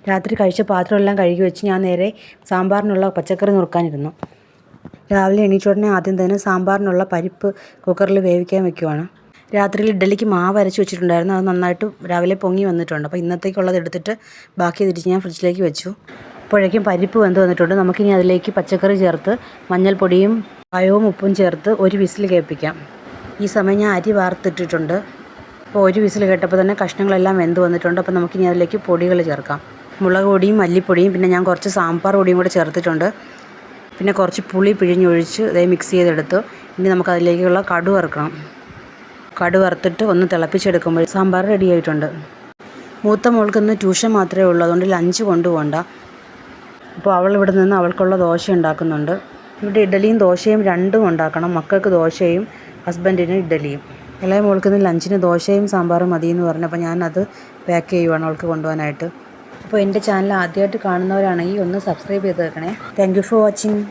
രാത്രി കഴിച്ച പാത്രമെല്ലാം കഴുകി വെച്ച് ഞാൻ നേരെ സാമ്പാറിനുള്ള പച്ചക്കറി നുറുക്കാനിരുന്നു. രാവിലെ എണീറ്റുടനെ ആദ്യം തന്നെ സാമ്പാറിനുള്ള പരിപ്പ് കുക്കറിൽ വേവിക്കാൻ വെക്കുവാണ്. രാത്രിയിൽ ഇഡ്ഡലിക്ക് മാവ് അരച്ച് വെച്ചിട്ടുണ്ടായിരുന്നു. അത് നന്നായിട്ട് രാവിലെ പൊങ്ങി വന്നിട്ടുണ്ട്. അപ്പോൾ ഇന്നത്തേക്കുള്ളത് എടുത്തിട്ട് ബാക്കി തിരിച്ച് ഞാൻ ഫ്രിഡ്ജിലേക്ക് വെച്ചു. അപ്പോഴേക്കും പരിപ്പ് വെന്ത് വന്നിട്ടുണ്ട്. നമുക്കിനി അതിലേക്ക് പച്ചക്കറി ചേർത്ത് മഞ്ഞൾപ്പൊടിയും കായവും ഉപ്പും ചേർത്ത് ഒരു വിസിൽ കേൾപ്പിക്കാം. ഈ സമയം ഞാൻ അരി വാർത്തിട്ടിട്ടുണ്ട്. അപ്പോൾ ഒരു വിസിൽ കേട്ടപ്പോൾ തന്നെ കഷ്ണങ്ങളെല്ലാം വെന്ത് വന്നിട്ടുണ്ട്. അപ്പോൾ നമുക്കിനി അതിലേക്ക് പൊടികൾ ചേർക്കാം. മുളക് പൊടിയും മല്ലിപ്പൊടിയും പിന്നെ ഞാൻ കുറച്ച് സാമ്പാർ പൊടിയും കൂടെ ചേർത്തിട്ടുണ്ട്. പിന്നെ കുറച്ച് പുളി പിഴിഞ്ഞൊഴിച്ച് ഇതേ മിക്സ് ചെയ്തെടുത്തു. ഇനി നമുക്കതിലേക്കുള്ള കടുക് വറുക്കണം. കടുക് വറുത്തിട്ട് ഒന്ന് തിളപ്പിച്ചെടുക്കുമ്പോൾ സാമ്പാർ റെഡി ആയിട്ടുണ്ട്. മൂത്ത മോൾക്കിന്ന് ട്യൂഷൻ മാത്രമേ ഉള്ളൂ, അതുകൊണ്ട് ലഞ്ച് കൊണ്ടുപോകണ്ട. അപ്പോൾ അവൾ ഇവിടെ നിന്ന് അവൾക്കുള്ള ദോശ ഉണ്ടാക്കുന്നുണ്ട്. ഇവിടെ ഇഡ്ഡലിയും ദോശയും രണ്ടും ഉണ്ടാക്കണം. മക്കൾക്ക് ദോശയും ഹസ്ബൻഡിന് ഇഡ്ഡലിയും. ഇളയ മോൾക്കിന്ന് ലഞ്ചിന് ദോശയും സാമ്പാറും മതിയെന്ന് പറഞ്ഞപ്പോൾ ഞാനത് പാക്ക് ചെയ്യുവാണ് അവൾക്ക് കൊണ്ടുപോകാനായിട്ട്. അപ്പോൾ എൻ്റെ ചാനൽ ആദ്യമായിട്ട് കാണുന്നവരാണെങ്കിൽ ഒന്ന് സബ്സ്ക്രൈബ് ചെയ്ത് വെക്കണേ. Thank you for watching.